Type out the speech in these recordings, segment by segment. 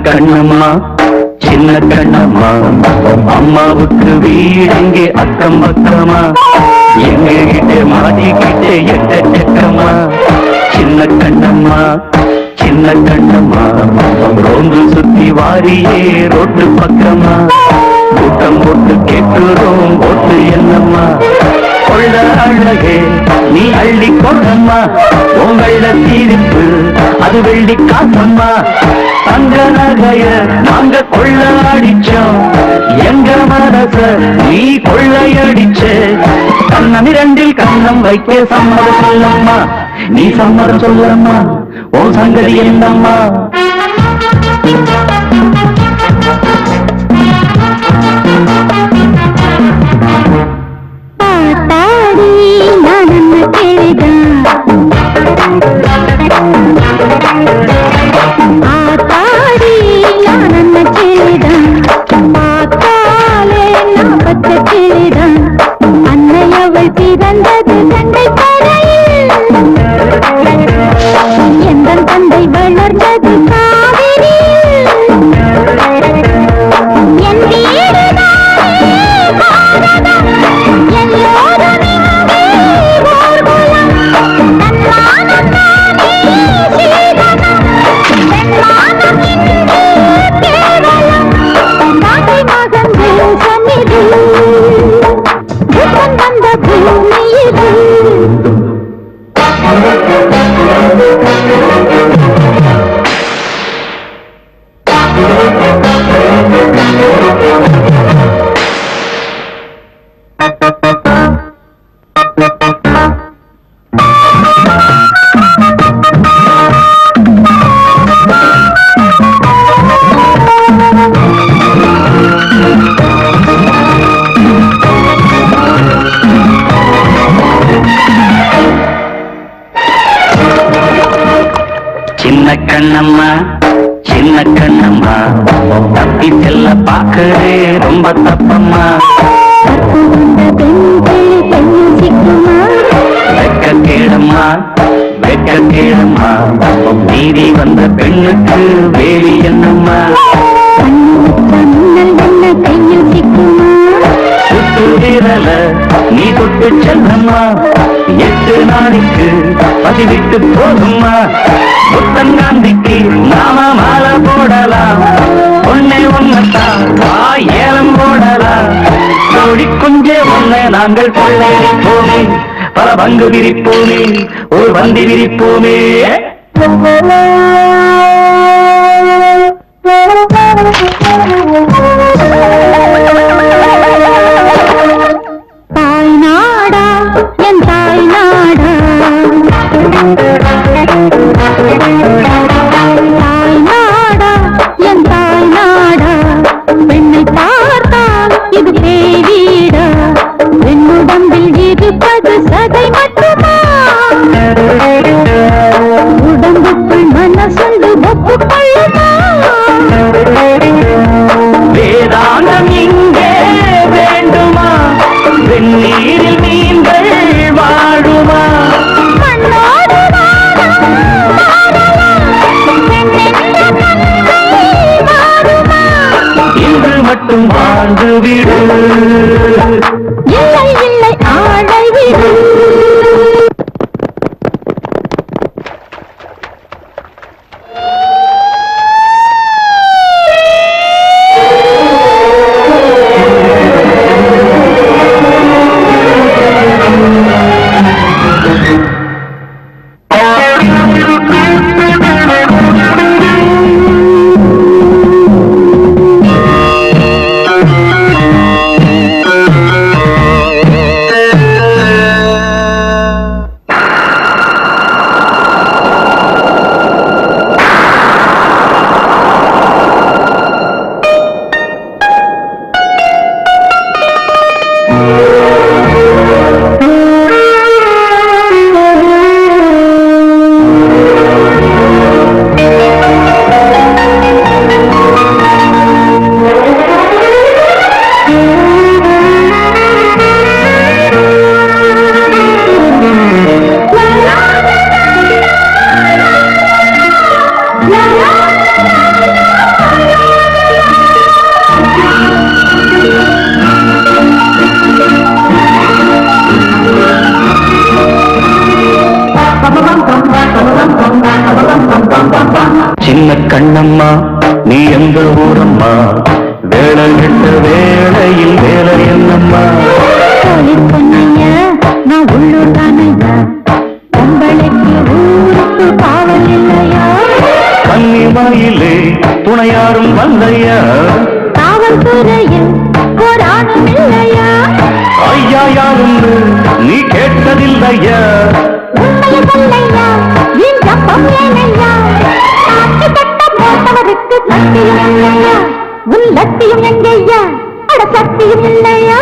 கண்ணம்மா சின்ன கண்ணம்மா அம்மாவுக்கு வீடெங்கே அக்கம் பக்கமா எங்க கிட்ட மாட்டிக்கிட்டே எட்ட செக்கம்மா சின்ன கண்ணம்மா சின்ன கண்ணம்மா ரோந்து சுத்தி வாரியே ரோட்டு பக்கமா கூட்டம் போட்டு கேட்கிறோம் போட்டு என்னம்மா கொள்ள அழகே நீ அள்ளி கொள்ளம்மா உங்கள தீர்ப்பு அது வெள்ளி காசம்மா தங்க நகைய நாங்க கொள்ள அடிச்சோம் எங்க மனச நீ கொள்ளையடிச்ச கண்ணம் இரண்டில் கண்ணம் வைக்க சம்மதம் சொல்லம்மா நீ சம்மதம் சொல்லம்மா ஓ சங்கதி என்னம்மா அன்னையவள் பிறந்தது தந்தை கரையில் எந்த தந்தை வளர்ந்தது காவிரியில் என் வீடுதானே பாரதம் எல்லோரும் இங்கே ஊர்வலம் தன்மானம் தானே சீதனம் பெண்மானம் இங்கே கேவலம் தாய் மகன்கள் சந்நிதி வந்த பூமி இது கண்ணம்மா சின்ன கண்ணம்மா தப்பி செல்ல பாக்குறே ரொம்ப தப்பம்மா வெக்க கேடம்மா வெக்க கேடம்மா நீதி வந்த பெண்ணுக்கு வேலி என்னம்மா சுட்டு வீரல நீ தொட்டு செல்லம்மா 8 நாளைக்கு பதிவிட்டு போகும்மா புத்தங்காந்திக்கு நாம மாலை போடலாம் ஒன்னே ஒன்னத்தான் ஏலம் போடலாம் கோடி குஞ்சே ஒன்ன நாங்கள் கொள்ளையடிப்போமே பல பங்கு விரிப்போமே ஒரு வந்தி விரிப்போமே தாய் நாடா என் தாய் நாடா தாய் நாடா என் தாய் நாடா பெண்ணை பார்த்தால் இது பேரீடா பெண்ணுடம்பில் இருப்பது சதை மட்டுமா உடம்புக்குள் மனசுண்டு ஒப்புக்கொள்ளுமா வேதாந்தம் இங்கே வேண்டுமா வெந்நீரில் மீன்கள் வாழுமா இன்று மட்டும் வாழ்ந்து விடு இல்லை இல்லை ஆடை விடு கண்ணம்மா நீ எந்த ஊரம்மா வேலை கெட்ட வேளையில் வேலை என்னம்மா போலீஸ் பொண்ணையா நான் உள்ளூர் தானையா பொம்பளைக்கு ஊருக்கு காவல் இல்லையா கன்னிமாயிலே துணையாரும் வந்தையா காவல்துறையில் போராடும் இல்லையா ஐயா யாருன்னு நீ கேட்டதில்லையா உண்மையை சொல்லையா என் ஜப்பம் ஏனையா காட்சி சட்டம் போட்டவருக்கு சத்தியம் இல்லையா உன் லட்சியம் எங்கேயா அட சத்தியம் இல்லையா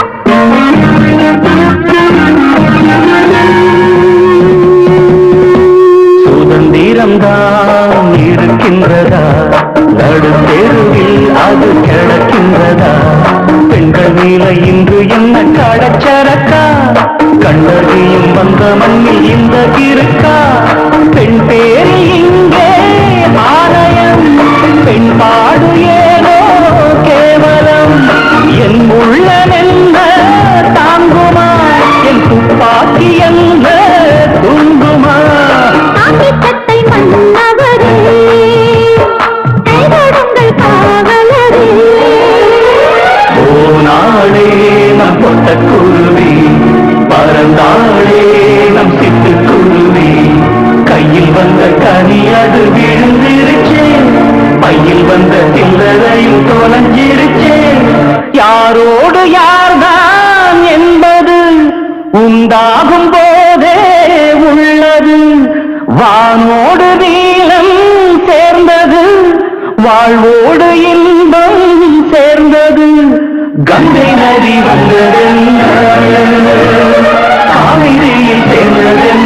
சுதந்திரம்தான் இருக்கின்றதா நடு தெருவில் அது கிடக்கின்றதா பெண்கள் மேல இன்று என்ன கடச்சரக்கா கண்டறியும் வந்த மண்ணில் இந்த இருக்கா பெண் பேரில் இங்கே ஆலயம் பெண் பாடு ஏனோ கேவலம் என் உள்ள நெல்ல தாங்குமா என் துப்பாக்கி என்ன துங்குமா காக்கிச்சட்டை மன்னவரே கைதொடுங்கள் காவலரே போனாளே நம் பொட்ட குருவி பறந்தாளே நம் சிட்டுக்குருவி கையில் வந்த கனி அது விழுந்திருச்சே பையில் வந்த சில்லறையும் தொலைஞ்சிருச்சே யாரோடு யார்தான் என்பது உண்டாகும் போதே உள்ளது வானோடு நீளம் சேர்ந்தது வாழ்வோடு இன்பம் சேர்ந்தது கங்கை நதி வந்ததென்ன காவிரியில் சேர்ந்ததென்ன